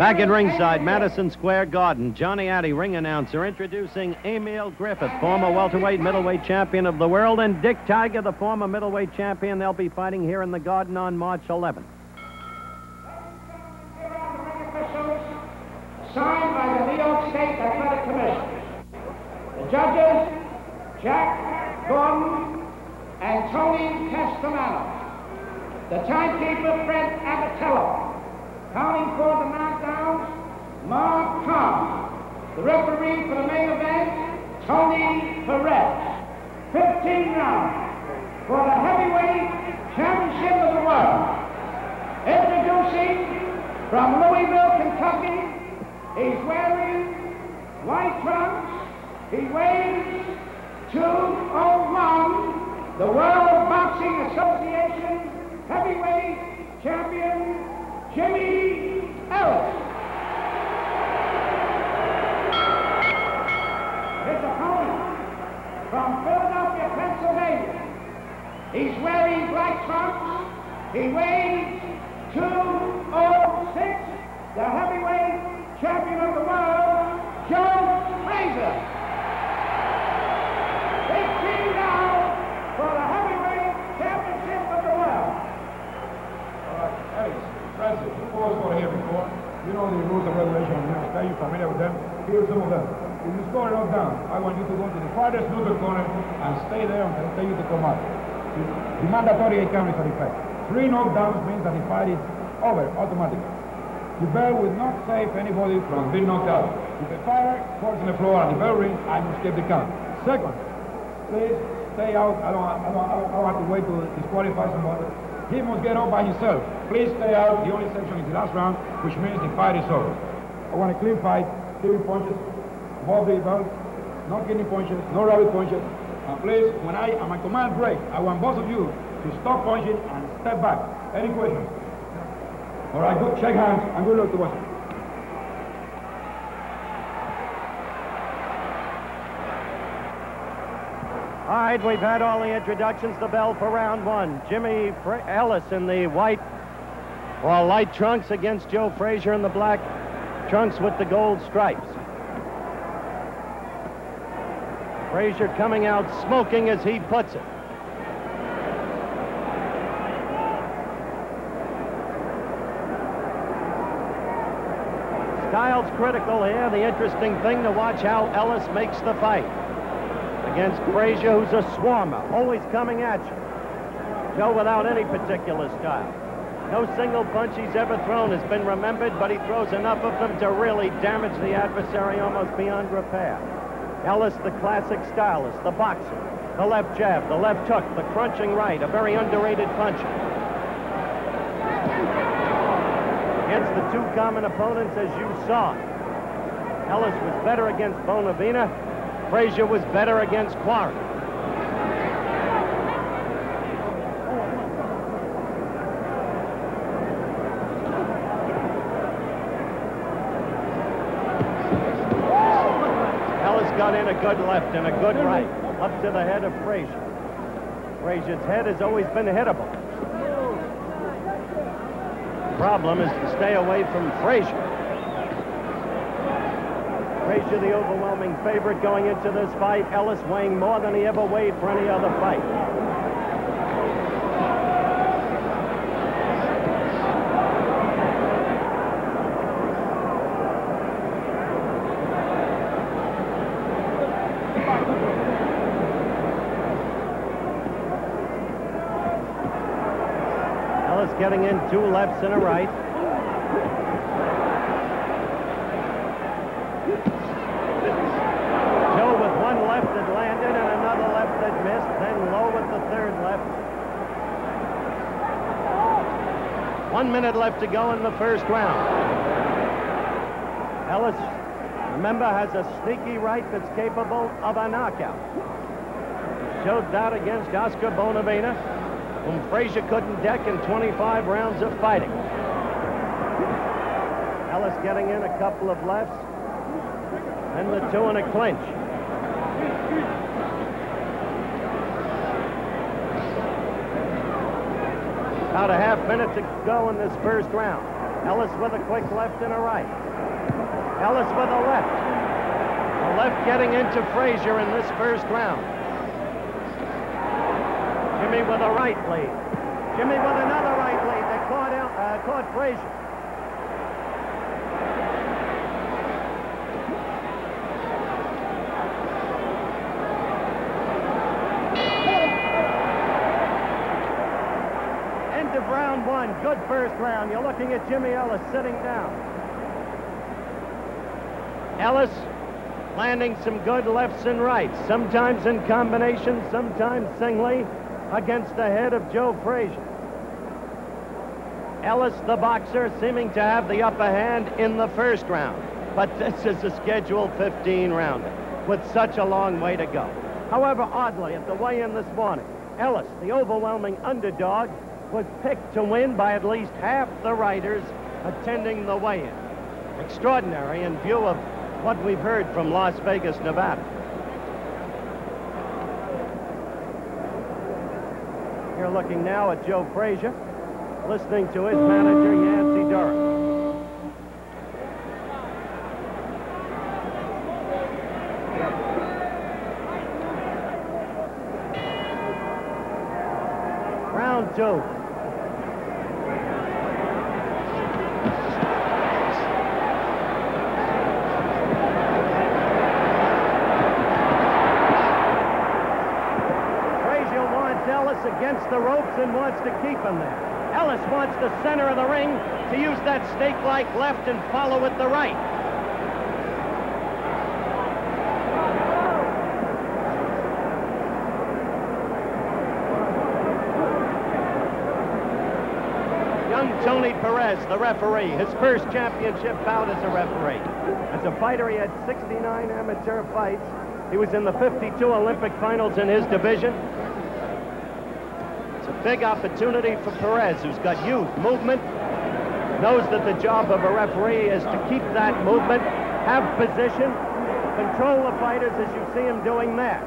Back at ringside, Madison Square Garden, Johnny Addy, ring announcer, introducing Emil Griffith, former welterweight, middleweight champion of the world, and Dick Tiger, the former middleweight champion. They'll be fighting here in the Garden on March 11th. Signed by the New York State Athletic Commission. The judges, Jack Gordon and Tony Castellano. The timekeeper, Fred Abatello. Counting for the knockdowns, Mark Tom. The referee for the main event, Tony Perez. 15 rounds for the heavyweight championship of the world. Introducing from Louisville, Kentucky, he's wearing white trunks. He weighs 201. The World Boxing Association heavyweight champion, Jimmy Ellis. His opponent from Philadelphia, Pennsylvania. He's wearing black trunks. He weighs 206. The heavyweight champion of the world, Joe Frazier. 15 now for the heavyweight championship of the world. Ellis, Frazier, who was for here before? You know the rules and regulations. Are you familiar with them? Here's some of them. If you score it all down, I want you to go to the farthest neutral corner and stay there until I tell you to come out. The mandatory 8 counts are effect. 3 knockdowns means that the fight is over automatically. The bell will not save anybody from being knocked out. If the fighter falls on the floor and the bell rings, I must skip the count. Second, please stay out. I don't have to wait to disqualify somebody. He must get up by himself. Please stay out. The only exception is the last round, which means the fight is over. I want a clean fight, giving punches, above the belt, not getting punches, no rabbit punches. And please, when I am on command break, I want both of you to stop punching and step back. Any questions? All right, good. Shake hands and good luck to us. All right, we've had all the introductions. The bell for round 1. Jimmy Ellis in the white or light trunks against Joe Frazier in the black trunks with the gold stripes. Frazier coming out smoking as he puts it. Style's critical here. The interesting thing to watch how Ellis makes the fight against Frazier, who's a swarmer, always coming at you. Joe without any particular style. No single punch he's ever thrown has been remembered, but he throws enough of them to really damage the adversary almost beyond repair. Ellis, the classic stylist, the boxer, the left jab, the left hook, the crunching right, a very underrated puncher. Against the 2 common opponents, as you saw, Ellis was better against Bonavena. Frazier was better against Quarry. Ellis got in a good left and a good right, up to the head of Frazier. Frazier's head has always been hittable. Problem is to stay away from Frazier. Frazier, the overwhelming favorite going into this fight. Ellis weighing more than he ever weighed for any other fight. Ellis getting in 2 lefts and a right. Joe with 1 left that landed and another left that missed, then low with the 3rd left. 1 minute left to go in the first round. Ellis, remember, has a sneaky right that's capable of a knockout. He showed that against Oscar Bonavena, whom Frazier couldn't deck in 25 rounds of fighting. Ellis getting in a couple of lefts, and the 2 in a clinch. About a half minute to go in this first round. Ellis with a quick left and a right. Ellis with a left. The left getting into Frazier in this first round. Jimmy with a right lead. Jimmy with another right lead that caught Frazier. End of round one. Good first round. You're looking at Jimmy Ellis sitting down. Ellis landing some good lefts and rights, sometimes in combination, sometimes singly, against the head of Joe Frazier. Ellis, the boxer, seeming to have the upper hand in the first round. But this is a scheduled 15-rounder with such a long way to go. However, oddly, at the weigh-in this morning, Ellis, the overwhelming underdog, was picked to win by at least half the writers attending the weigh-in. Extraordinary in view of what we've heard from Las Vegas, Nevada. You're looking now at Joe Frazier, listening to his manager, Yancey Durham. Round two. Against the ropes and wants to keep him there. Ellis wants the center of the ring to use that stake-like left and follow with the right. Young Tony Perez, the referee, his first championship bout as a referee. As a fighter, he had 69 amateur fights. He was in the 52 Olympic finals in his division. It's a big opportunity for Perez, who's got youth, movement, knows that the job of a referee is to keep that movement, have position, control the fighters as you see him doing there.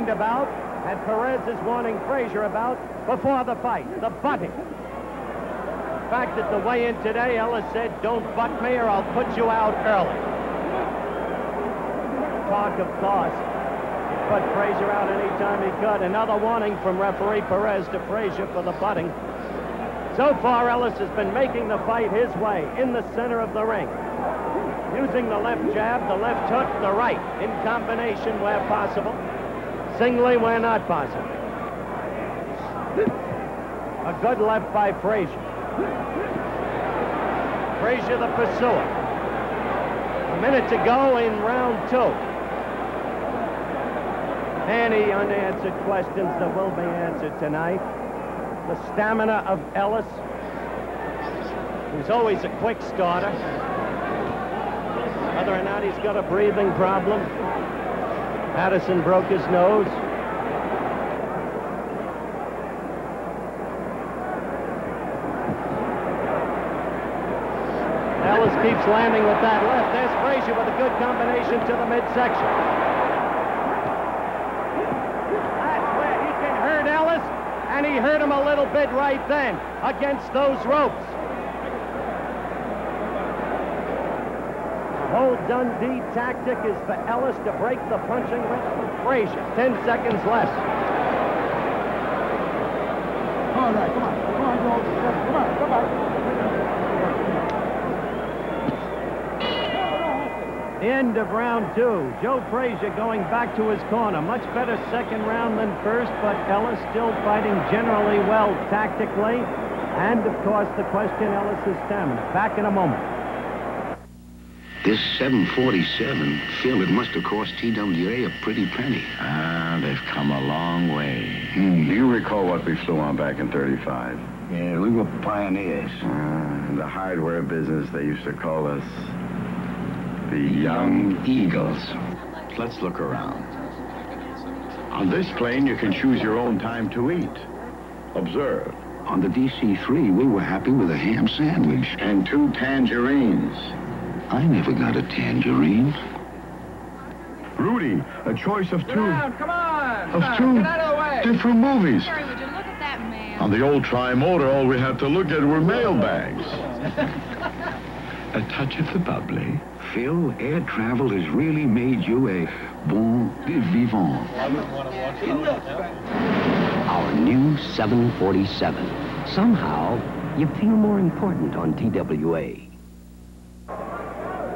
About, and Perez is warning Frazier about before the fight, the butting. In fact, at the weigh-in today, Ellis said, "Don't butt me or I'll put you out early." Talk of course. He put Frazier out anytime he could. Another warning from referee Perez to Frazier for the butting. So far, Ellis has been making the fight his way in the center of the ring. Using the left jab, the left hook, the right, in combination where possible. Singly where not possible. A good left by Frazier. Frazier the pursuer. A minute to go in round two. Many unanswered questions that will be answered tonight. The stamina of Ellis, who's always a quick starter. Whether or not he's got a breathing problem. Patterson broke his nose. Ellis keeps landing with that left. There's Frazier with a good combination to the midsection. That's where he can hurt Ellis, and he hurt him a little bit right then against those ropes. The whole Dundee tactic is for Ellis to break the punching rhythm of Frazier. 10 seconds left. All right, come on, Joe. Come on. The end of round two. Joe Frazier going back to his corner. Much better second round than first, but Ellis still fighting generally well tactically. And, of course, the question, Ellis' stamina. Back in a moment. This 747, Phil, it must have cost TWA a pretty penny. Ah, they've come a long way. Do you recall what we flew on back in 35? Yeah, we were pioneers. In the hardware business, they used to call us the Young Eagles. Let's look around. On this plane, you can choose your own time to eat. Observe. On the DC-3, we were happy with a ham sandwich. And 2 tangerines. I never got a tangerine. Rudy, a choice of 2. Come on! Of 2 Get out of the way! different movies. Jerry, would you look at that man? On the old tri-motor, all we had to look at were mailbags. A touch of the bubbly. Phil, air travel has really made you a bon vivant. Our new 747. Somehow, you feel more important on TWA.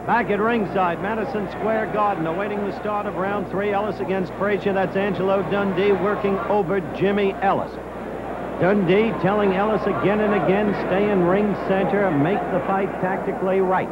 Back at ringside, Madison Square Garden, awaiting the start of round 3. Ellis against Frazier. That's Angelo Dundee working over Jimmy Ellis. Dundee telling Ellis again and again, stay in ring center, make the fight tactically right.